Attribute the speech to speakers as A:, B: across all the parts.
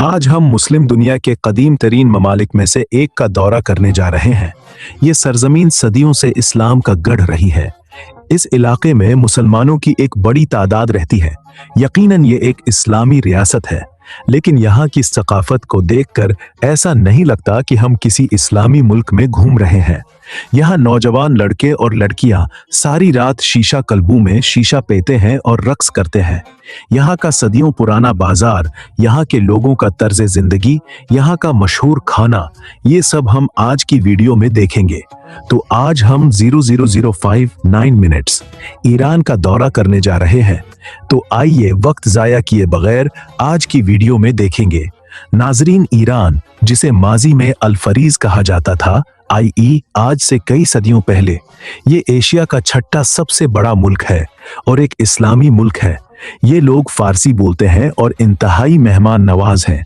A: आज हम मुस्लिम दुनिया के कदीम तरीन ममालिक में से एक का दौरा करने जा रहे हैं। ये सरजमीन सदियों से इस्लाम का गढ़ रही है। इस इलाके में मुसलमानों की एक बड़ी तादाद रहती है। यकीनन ये एक इस्लामी रियासत है, लेकिन यहाँ की सकाफत को देखकर ऐसा नहीं लगता कि हम किसी इस्लामी मुल्क में घूम रहे हैं। यहाँ नौजवान लड़के और लड़कियां सारी रात शीशा कल्बू में शीशा पीते हैं और रक्स करते हैं। यहाँ का सदियों पुराना बाजार, यहाँ के लोगों का तर्ज जिंदगी, यहाँ का मशहूर खाना, ये सब हम आज की वीडियो में देखेंगे। तो आज हम 0005 मिनट्स ईरान का दौरा करने जा रहे हैं। तो आइए वक्त जाया किए बगैर आज की वीडियो में देखेंगे। नाजरीन, ईरान, जिसे माजी में अल-फरीज कहा जाता था, आज से कई सदियों पहले, ये एशिया का छठा सबसे बड़ा मुल्क है और एक इस्लामी मुल्क है। ये लोग फारसी बोलते हैं और इंतहाई मेहमान नवाज हैं।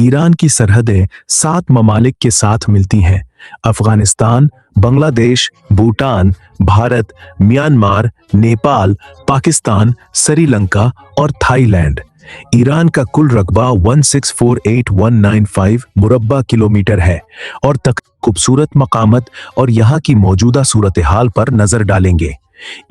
A: ईरान की सरहदें 7 ममालिक के साथ मिलती हैं: अफगानिस्तान, बांग्लादेश, भूटान, भारत, म्यांमार, नेपाल, पाकिस्तान, श्रीलंका और थाईलैंड। ईरान का कुल रकबा 1648195 मुरब्बा किलोमीटर है और तक खूबसूरत मकामत और यहाँ की मौजूदा सूरत हाल पर नजर डालेंगे।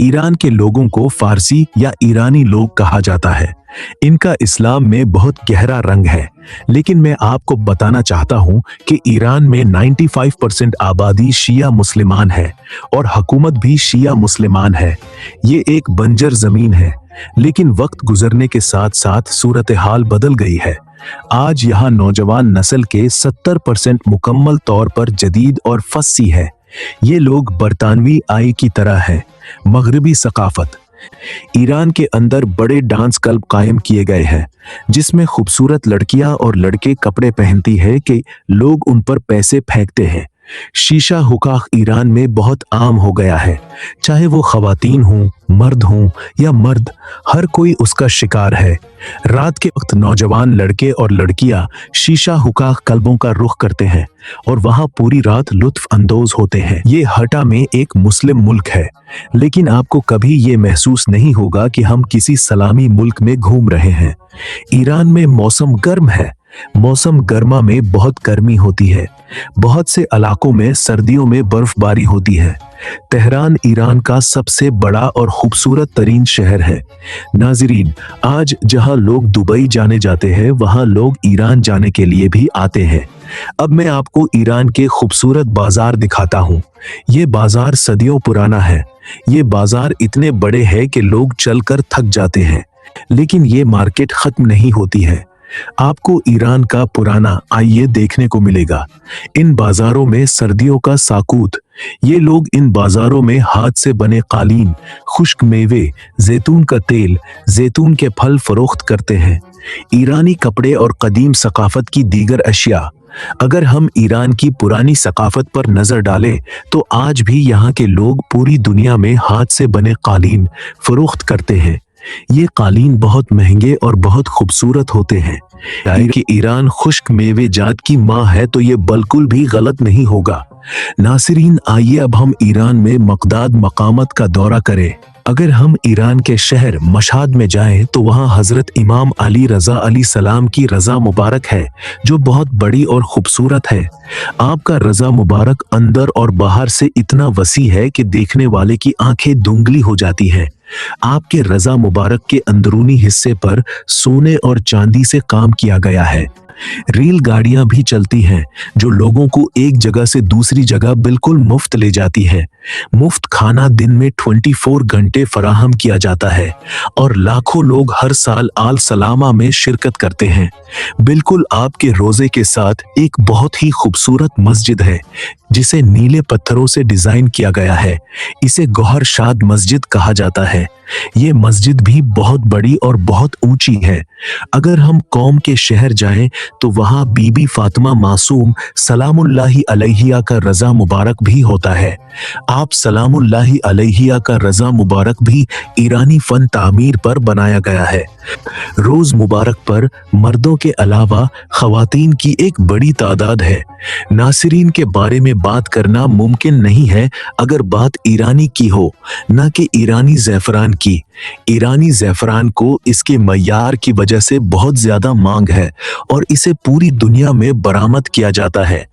A: ईरान के लोगों को फारसी या ईरानी लोग कहा जाता है। इनका इस्लाम में बहुत गहरा रंग है, लेकिन मैं आपको बताना चाहता हूं कि ईरान में 95% आबादी शिया मुसलमान है और हुकूमत भी शिया मुसलमान है। ये एक बंजर जमीन है, लेकिन वक्त गुजरने के साथ साथ सूरत हाल बदल गई है। आज यहाँ नौजवान नस्ल के 70% मुकम्मल तौर पर जदीद और फस्सी है। ये लोग बरतानवी आई की तरह हैं। मगरबी सकाफत। ईरान के अंदर बड़े डांस क्लब कायम किए गए हैं, जिसमें खूबसूरत लड़कियां और लड़के कपड़े पहनती है कि लोग उन पर पैसे फेंकते हैं। शीशा हुक्का ईरान में बहुत आम हो गया है। चाहे वो खवातीन हों, मर्द हों या मर्द, हर कोई उसका शिकार है। रात के वक्त नौजवान लड़के और लड़कियां शीशा हुक्का क्लबों का रुख करते हैं और वहां पूरी रात लुत्फ अंदोज होते हैं। ये हटा में एक मुस्लिम मुल्क है, लेकिन आपको कभी ये महसूस नहीं होगा कि हम किसी सलामी मुल्क में घूम रहे हैं। ईरान में मौसम गर्म है। मौसम गर्मा में बहुत गर्मी होती है। बहुत से इलाकों में सर्दियों में बर्फबारी होती है। तेहरान ईरान का सबसे बड़ा और खूबसूरत तरीन शहर है। नाजरीन, आज जहां लोग दुबई जाने जाते हैं, वहां लोग ईरान जाने के लिए भी आते हैं। अब मैं आपको ईरान के खूबसूरत बाजार दिखाता हूं। ये बाजार सदियों पुराना है। ये बाजार इतने बड़े हैं कि लोग चलकर थक जाते हैं, लेकिन ये मार्केट खत्म नहीं होती है। आपको ईरान का पुराना आइए देखने को मिलेगा। इन बाजारों में सर्दियों का साकूत। ये लोग इन बाजारों में हाथ से बने कालीन, खुश्क मेवे, जैतून का तेल, जैतून के फल फरोख्त करते हैं। ईरानी कपड़े और कदीम सकाफत की दीगर अशिया। अगर हम ईरान की पुरानी सकाफत पर नजर डालें, तो आज भी यहाँ के लोग पूरी दुनिया में हाथ से बने कालीन फरोख्त करते हैं। ये कालीन बहुत महंगे और बहुत खूबसूरत होते हैं। कि ईरान खुश्क मेवे जात की माँ है, तो ये बिल्कुल भी गलत नहीं होगा। नासिरीन, आइए अब हम ईरान में मकदाद मकामत का दौरा करें। अगर हम ईरान के शहर मशहद में जाएं, तो वहाँ हजरत इमाम अली रजा अली सलाम की रजा मुबारक है, जो बहुत बड़ी और खूबसूरत है। आपका रजा मुबारक अंदर और बाहर से इतना वसी है कि देखने वाले की आंखें धुंधली हो जाती हैं। आपके रजा मुबारक के अंदरूनी हिस्से पर सोने और चांदी से काम किया गया है। रेल गाड़ियां भी चलती हैं, जो लोगों को एक जगह से दूसरी जगह बिल्कुल मुफ्त ले जाती है। मुफ्त खाना दिन में 24 घंटे फराहम किया जाता है और लाखों लोग हर साल आल सलामा में शिरकत करते हैं। बिल्कुल आपके रोजे के साथ एक बहुत ही खूबसूरत मस्जिद है, जिसे नीले पत्थरों से डिजाइन किया गया है। इसे गौहर शाद मस्जिद कहा जाता है। ये मस्जिद भी बहुत बड़ी और बहुत ऊंची है। अगर हम कौम के शहर जाएं, तो वहां बीबी फातिमा मासूम सलामुल्लाहि अलैहिया का रजा मुबारक भी होता है। आप सलामुल्लाहि अलैहिया का रजा मुबारक भी ईरानी फन तामीर पर बनाया गया है। रोज मुबारक पर मर्दों के अलावा खवातीन की एक बड़ी तादाद है। नासिरीन के बारे में बात करना मुमकिन नहीं है अगर बात ईरानी की हो, न कि ईरानी ज़ैफ़रान की। ईरानी ज़ैफ़रान को इसके मयार की वजह से बहुत ज़्यादा मांग है और इसे पूरी दुनिया में बरामद किया जाता है।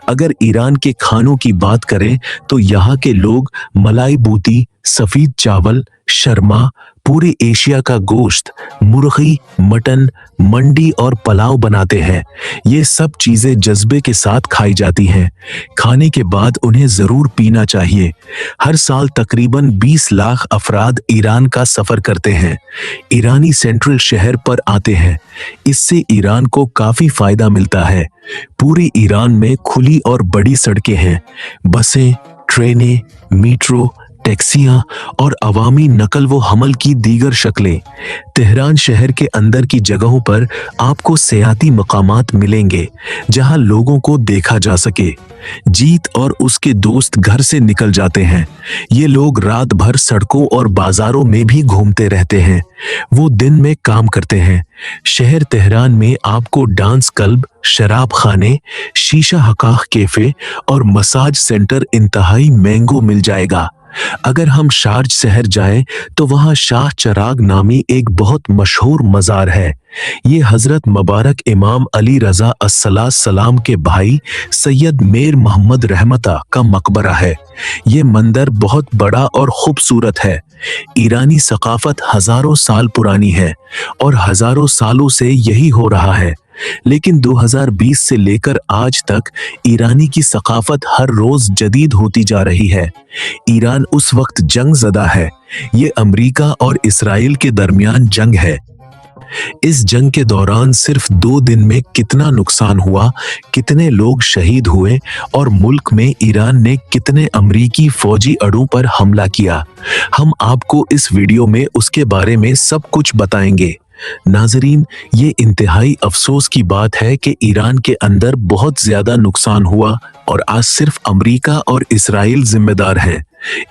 A: अगर ईरान के खानों की बात करें तो यहाँ के लोग मलाई बूटी, सफ़ेद चावल, शर्मा, पूरे एशिया का गोश्त, मुर्गी, मटन, मंडी और पुलाव बनाते हैं। ये सब चीजें जज्बे के साथ खाई जाती हैं। खाने के बाद उन्हें जरूर पीना चाहिए। हर साल तकरीबन 20 लाख अफराद ईरान का सफर करते हैं। ईरानी सेंट्रल शहर पर आते हैं। इससे ईरान को काफी फायदा मिलता है। पूरे ईरान में खुली और बड़ी सड़कें हैं। बसें, ट्रेनें, मेट्रो, टैक्सियां और अवामी नकल व हमल की दीगर शक्लें। तेहरान शहर के अंदर की जगहों पर आपको सियाती मकामात मिलेंगे जहां लोगों को देखा जा सके। जीत और उसके दोस्त घर से निकल जाते हैं। ये लोग रात भर सड़कों और बाजारों में भी घूमते रहते हैं। वो दिन में काम करते हैं। शहर तेहरान में आपको डांस क्लब, शराब खाने, शीशा हकाक कैफे और मसाज सेंटर इंतहाई महंगो मिल जाएगा। अगर हम शारज शहर जाएं तो वहां शाह चराग नामी एक बहुत मशहूर मज़ार है। ये हजरत मुबारक इमाम अली रजा अस्सलाम के भाई सैयद मेर मोहम्मद रहमता का मकबरा है। ये मंदिर बहुत बड़ा और खूबसूरत है। ईरानी सकाफत हजारों साल पुरानी है और हजारों सालों से यही हो रहा है। लेकिन 2020 से लेकर आज तक ईरानी की सकाफत हर रोज जदीद होती जा रही है। ईरान उस वक्त जंग ज़दा है। ये अमेरिका और इसराइल के दरमियान जंग है। इस जंग के दौरान सिर्फ 2 दिन में कितना नुकसान हुआ, कितने लोग शहीद हुए और मुल्क में ईरान ने कितने अमरीकी फौजी अड्डों पर हमला किया, हम आपको इस वीडियो में उसके बारे में सब कुछ बताएंगे। नाजरीन, ये इंतहाई अफसोस की बात है कि ईरान के अंदर बहुत ज्यादा नुकसान हुआ और आज सिर्फ अमेरिका और इसराइल जिम्मेदार है।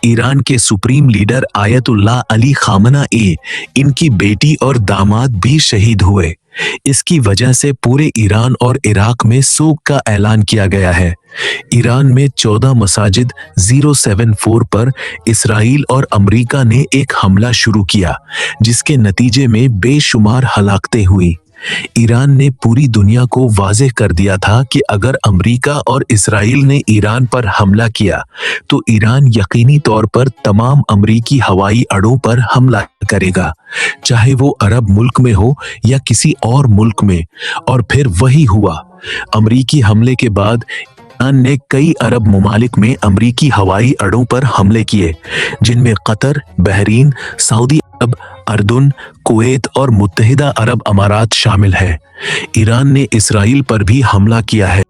A: ईरान के सुप्रीम लीडर आयतुल्लाह अली खामनाई, इनकी बेटी और दामाद भी शहीद हुए। इसकी वजह से पूरे ईरान और इराक में सोग का ऐलान किया गया है। ईरान में 14 मसाजिद 074 पर इसराइल और अमेरिका ने एक हमला शुरू किया, जिसके नतीजे में बेशुमार हलाकतें हुई। ईरान ने पूरी दुनिया को वाज़ेह कर दिया था कि अगर अमेरिका और इसराइल ने ईरान पर हमला किया तो ईरान यकीनी तौर पर तमाम अमेरिकी हवाई अड्डों पर हमला करेगा, चाहे वो अरब मुल्क में हो या किसी और मुल्क में। और फिर वही हुआ। अमेरिकी हमले के बाद ईरान ने कई अरब ममालिक में अमेरिकी हवाई अड्डों पर हमले किए, जिनमें कतर, बहरीन, सऊदी अरब, अर्दुन, कुवैत और मुत्तहिदा अरब अमारात शामिल है। ईरान ने इसराइल पर भी हमला किया है।